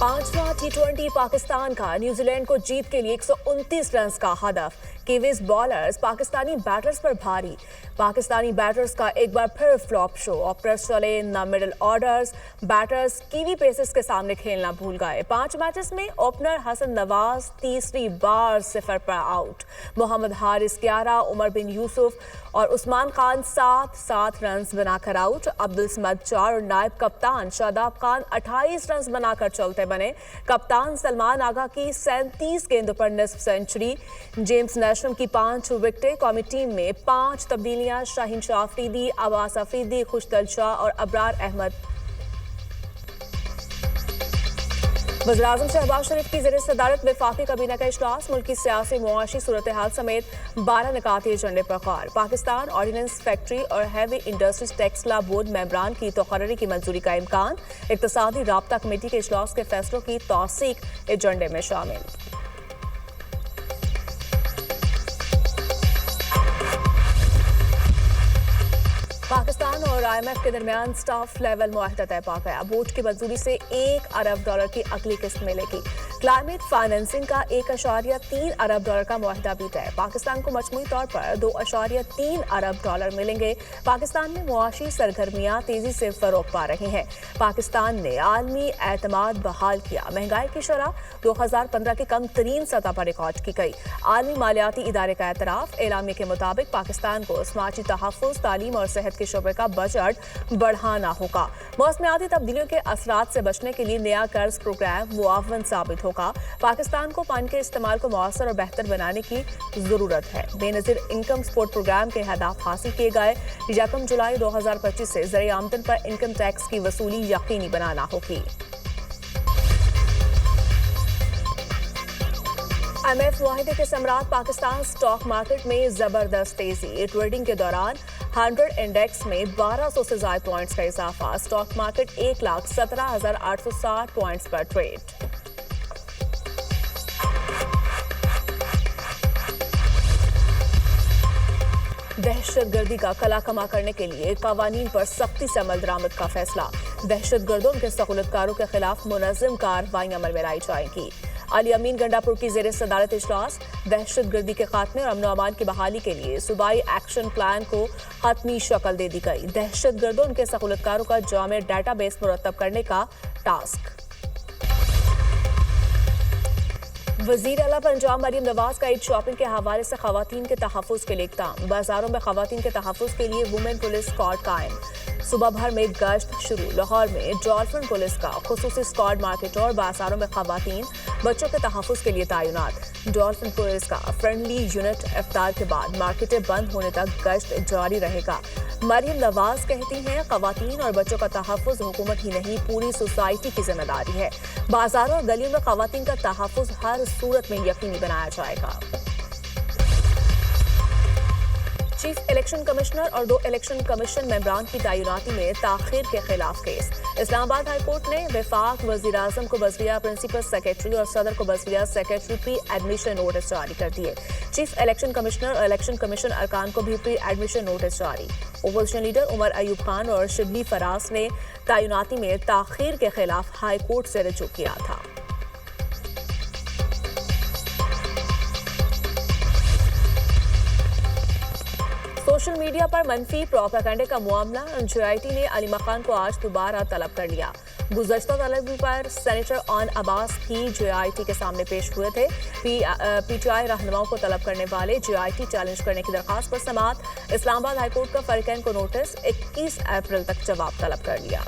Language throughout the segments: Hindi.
पांचवा T20 पाकिस्तान का न्यूजीलैंड को जीत के लिए 129 रन का हदफ। कीवीज बॉलर्स पाकिस्तानी बैटर्स पर भारी। पाकिस्तानी बैटर्स का एक बार फिर फ्लॉप शो। ओपनर्स चले न middle orders. Batters kiwi pacers के सामने खेलना भूल गए। 5 मैचेस में ओपनर हसन नवाज तीसरी बार 0 पर आउट। मोहम्मद हारिस 11, उमर बिन यूसुफ और उस्मान खान 7 रन बनाकर आउट। अब्दुल समद 4 और नायब कप्तान शादाब खान 28 रन बनाकर चलते बने। कप्तान सलमान आगा की 37 गेंदों पर निस्फ सेंचुरी। जेम्स नेशनल की 5 विकेटें। कौमी टीम में 5 तब्दीलियां। शाहीन शाह अफरीदी, अब्बास अफरीदी, खुशदल शाह और अबरार अहमद। वज़ीर-ए-आज़म शहबाज शरीफ की ज़ेर सदारत वफाकी काबीना का इजलास। मुल्क की सियासी मुआशी सूरत हाल समेत 12 निकात एजेंडे पर गौर। पाकिस्तान ऑर्डिनेंस फैक्ट्री और heavy industries tax law board मेंबरान की तकर्री की मंजूरी का इम्कान। इक़्तिसादी राब्ता कमेटी के इजलास के फैसलों की तौसीक एजेंडे में शामिल। पाकिस्तान और IMF के दरमियान स्टाफ लेवल मुआहदा तय पा गया। बोर्ड की मंजूरी से $1 अरब की अगली किस्त मिलेगी। क्लाइमेट फाइनेंसिंग का $1.3 अरब का मुआहदा भी तय। पाकिस्तान को मजमूई तौर पर $2.3 अरब मिलेंगे। पाकिस्तान में मुआशी सरगर्मियां तेजी से फरोग पा रही हैं। पाकिस्तान ने आलमी एतमाद बहाल किया। महंगाई की शरह 2015 की कम तरीन सतह पर रिकॉर्ड की गई। आलमी मालियाती इदारे का एतराफ। एलामी के मुताबिक पाकिस्तान को समाजी तहफ़्फ़ुज़, तालीम और सेहत के शोबे का बजट बढ़ाना होगा। मौसमियाती तब्दीलियों के असरात से बचने के लिए नया कर्ज प्रोग्राम मुआवन साबित होगा। पाकिस्तान को पानी के इस्तेमाल को मौसर और बेहतर बनाने की जरूरत है। बेनजीर इनकम सपोर्ट प्रोग्राम के हदाफ हासिल किए गए। 1 जुलाई 2025 से ज़रिए आमदन पर इनकम टैक्स की वसूली यकीनी बनाना होगी। IMF मुआहदे के समरात। पाकिस्तान स्टॉक मार्केट में जबरदस्त तेजी। ट्रेडिंग के दौरान 100 इंडेक्स में 1200 से ज्यादा पॉइंट्स का इजाफा। स्टॉक मार्केट 1,17,860 पॉइंट्स पर ट्रेड। दहशतगर्दी का कला कमा करने के लिए कवानीन पर सख्ती से अमल दरामद का फैसला। दहशतगर्दों के सहूलतकारों के खिलाफ मुनज़्ज़म कार्रवाई अमल में लाई जाएगी। अली अमीन गंडापुर की ज़ेर सदारत इजलास। दहशतगर्दी के खात्मे और अमन अमान की बहाली के लिए सूबाई एक्शन प्लान को हतमी शक्ल दे दी गई। दहशतगर्दों उनके सहूलतकारों का जामे डाटाबेस मुरतब करने का टास्क। वज़ीर आला पंजाब मरियम नवाज का ईद शॉपिंग के हवाले से खवातीन के तहफ़्फ़ुज़ के लिए इक़दाम। बाजारों में खवातीन के तहफ़्फ़ुज़ के लिए वुमेन पुलिस स्क्वाड कायम। सुबह भर में गश्त शुरू। लाहौर में डॉल्फिन पुलिस का खुसूसी स्क्वाड मार्केट और बाजारों में खवातीन बच्चों के तहफ़्फ़ुज़ के लिए तैनात। डॉल्फिन पुलिस का फ्रेंडली यूनिट इफ्तार के बाद मार्केटें बंद होने तक गश्त जारी रहेगा। मरियम नवाज कहती हैं खवातीन और बच्चों का तहफ़्फ़ुज़ हुकूमत ही नहीं पूरी सोसाइटी की जिम्मेदारी है। बाजारों और गलियों में खवातीन का तहफ़्फ़ुज़ हर सूरत में यकीनी बनाया जाएगा। चीफ इलेक्शन कमिश्नर और 2 इलेक्शन कमीशन मेंबरान की तैनाती में ताखीर के खिलाफ केस। इस्लामाबाद हाई कोर्ट ने वफाक वज़ीर-ए-आज़म को बज़रिया प्रिंसिपल सेक्रेटरी और सदर को बज़रिया सेक्रेटरी प्री एडमिशन नोटिस जारी कर दिए। चीफ इलेक्शन कमिश्नर और इलेक्शन कमीशन अरकान को भी प्री एडमिशन नोटिस जारी। ओपोजिशन लीडर उमर अयूब खान और शिबली फराज ने तैनाती में ताखीर के खिलाफ हाई कोर्ट से रुजू किया था। सोशल मीडिया पर मनफी प्रोपेगेंडा का मामला। JIT ने अली मकान को आज दोबारा तलब कर लिया। गुज़श्ता तलब पर सेनेटर ऑन अब्बास भी JIT के सामने पेश हुए थे। PTI रहनुमाओं को तलब करने वाले JIT चैलेंज करने की दरख्वास्त पर समाअत। इस्लामाबाद हाईकोर्ट का फरीकैन को नोटिस। 21 अप्रैल तक जवाब तलब कर लिया।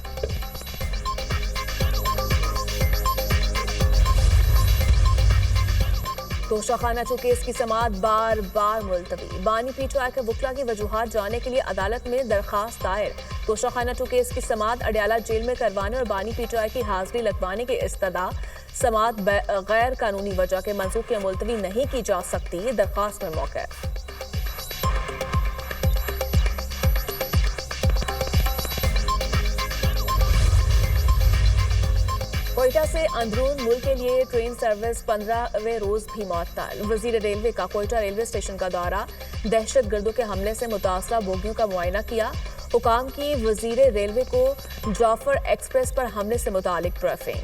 तोशाखाना केस की समाअत बार बार मुलतवी। बानी PTI के वकला की वजूहात जानने के लिए अदालत में दरखास्त दायर। तोशाखाना केस की समाअत अडयाला जेल में करवाने और बानी PTI की हाजिरी लगवाने की इस्तदा। समाअत गैर कानूनी वजह के मंसूख या मुलतवी नहीं की जा सकती। दरखास्त में मौके। कोयटा से अंदरून मुल्क के लिए ट्रेन सर्विस 15वें रोज भी मुअत्तल। वजीर रेलवे का कोयटा रेलवे स्टेशन का दौरा। दहशतगर्दों के हमले से मुतासरा बोगियों का मुआयना किया। हुकाम की वजीर रेलवे को जाफर एक्सप्रेस पर हमले से मुतालिक ब्रीफिंग।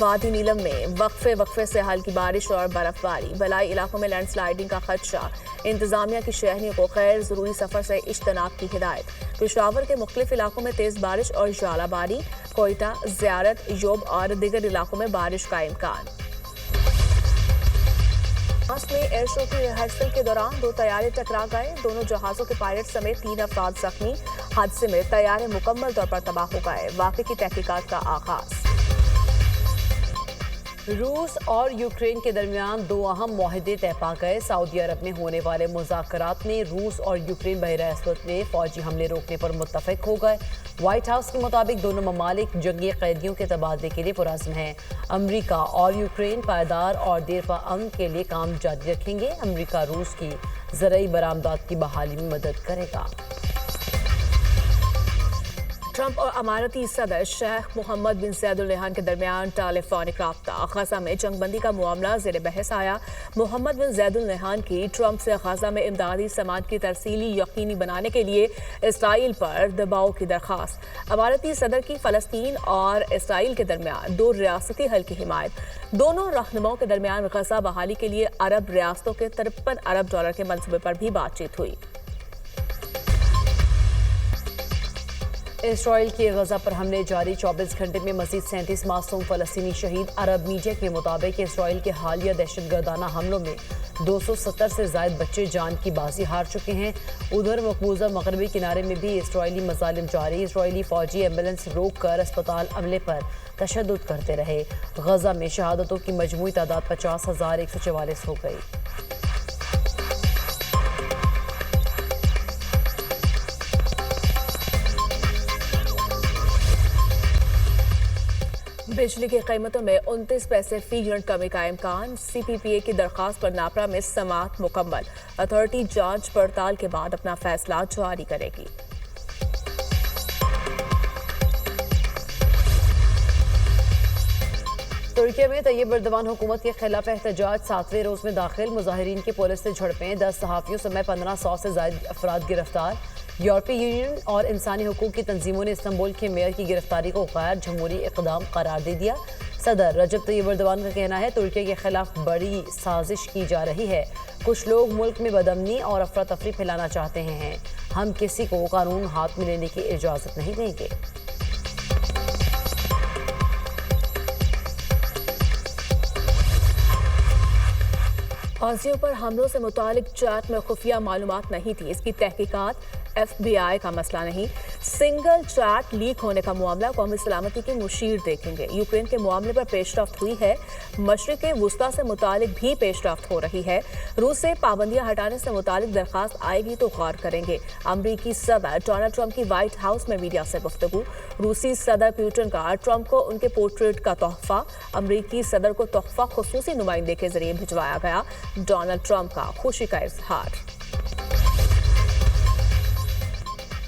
वादी नीलम में वक्फे से हल्की बारिश और बर्फबारी, बलाई इलाकों में लैंडस्लाइडिंग का खदशा। इंतजामिया की शहरियों को गैर जरूरी सफर से इज्तनाब की हिदायत। पेशावर के मुख्तलिफ इलाकों में तेज बारिश और जालाबारी, कोयटा, ज़ियारत, योब और दीगर इलाकों में बारिश का इम्कान। फ्रांस में एयर शो की रिहर्सल के दौरान 2 तैयारे टकरा गए, दोनों जहाजों के पायलट समेत 3 अफराद जख्मी। हादसे में तैयारे मुकम्मल तौर पर तबाह हो गए। वाक़े की तहकीकात का आगाज। रूस और यूक्रेन के दरमियान 2 अहम मुआहदे तय पा गए। सऊदी अरब में होने वाले मुज़ाकरात में रूस और यूक्रेन बहरा असवद में फौजी हमले रोकने पर मुत्तफिक हो गए। व्हाइट हाउस के मुताबिक दोनों ममालिक जंगी कैदियों के तबादले के लिए पुरज़्म हैं। अमरीका और यूक्रेन पायदार और देरपा अमन के लिए काम जारी रखेंगे। अमरीका रूस की ज़रई बरामदात की बहाली में मदद करेगा। ट्रंप और अमारती सदर शेख मोहम्मद बिन ज़ायद अल नहयान के दरमियान टेलीफोनिक राब्ता। गजा में जंगबंदी का मामला ज़ेर बहस आया। मोहम्मद बिन ज़ायद अल नहयान की ट्रंप से गजा में इमदादी समात की तरसीली यकीनी बनाने के लिए इसराइल पर दबाव की दरख्वास्त। अमारती सदर की फ़लस्तीन और इसराइल के दरमियान 2 रियासती हल की हिमायत। दोनों रहनुमाओं के दरमियान गजा बहाली के लिए अरब रियासतों के $53 अरब के मंसूबे पर भी बातचीत हुई। इसराइल की गजा पर हमले जारी, 24 घंटे में मजीद 37 मासूम फ़लस्तीनी शहीद। अरब मीडिया के मुताबिक इसराइल के हालिया दहशतगर्दाना हमलों में 270 से ज़ायद बच्चे जान की बाजी हार चुके हैं। उधर मकबूजा मगरबी किनारे में भी इसराइली मजालिम जारी। इसराइली फौजी एम्बुलेंस रोक कर अस्पताल अमले पर तशद्दुद करते रहे। गजा में शहादतों की मजमूई तादाद 50,144 हो गई। बिजली की कीमतों में 29 पैसे फी यूनिट कमी का इम्कान। CPPA की दरख्वास्त पर नापरा में समाअत मुकम्मल। अथॉरिटी जांच पड़ताल के बाद अपना फैसला जारी करेगी। तुर्की में तैयब एर्दोगान हुकूमत के खिलाफ एहतजाज 7वें रोज में दाखिल। मुजाहिरीन की पुलिस से झड़पें, 10 सहाफ़ियों समेत 1500 से ज़ायद अफराद गिरफ्तार। यूरोपीय यूनियन और इंसानी हकूक़ की तंजीमों ने इस्तांबुल के मेयर की गिरफ्तारी को गैर जमहूरी इक़दाम करार दे दिया। सदर रजब तैयब एर्दोगान का कहना है तुर्की के खिलाफ बड़ी साजिश की जा रही है। कुछ लोग मुल्क में बदअमनी और अफरा तफरी फैलाना चाहते हैं। हम किसी को कानून हाथ में लेने की इजाज़त नहीं देंगे। हौसियों पर हमलों से मुतालिक चैट में खुफिया मालूमात नहीं थी। इसकी तहकीकात FBI का मसला नहीं। सिंगल चैट लीक होने का मामला कौमी सलामती के मुशीर देखेंगे। यूक्रेन के मामले पर पेशरफ्त हुई है। मशरिक़ वुस्ता से मुतालिक भी पेशरफ्त हो रही है। रूस से पाबंदियां हटाने से मुतालिक दरख्वास्त आएगी तो गौर करेंगे। अमरीकी सदर डोनाल्ड ट्रंप की व्हाइट हाउस में मीडिया से गुफ्तगू। रूसी सदर पुतिन का ट्रंप को उनके पोर्ट्रेट का तोहफा। अमरीकी सदर को तोहफा खुसूसी नुमाइंदे के जरिए भिजवाया गया। डोनाल्ड ट्रंप का खुशी का इजहार।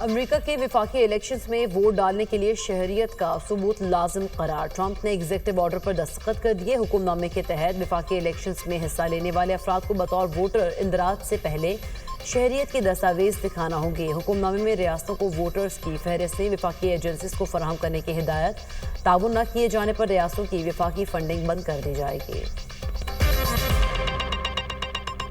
अमेरिका के विफाकी इलेक्शंस में वोट डालने के लिए शहरियत का सबूत लाजिम करार। ट्रंप ने एग्जीक्यूटिव ऑर्डर पर दस्तखत कर दिए। हुक्मनामे के तहत विफाकी इलेक्शंस में हिस्सा लेने वाले अफराद को बतौर वोटर इंदराज से पहले शहरियत के दस्तावेज दिखाना होंगे। हुक्मनामे में रियासतों को वोटर्स की फहरिस्तें विफाकी एजेंसीज को फराहम करने की हिदायत। ताउन न किए जाने पर रियासतों की विफाकी फंडिंग बंद कर दी जाएगी।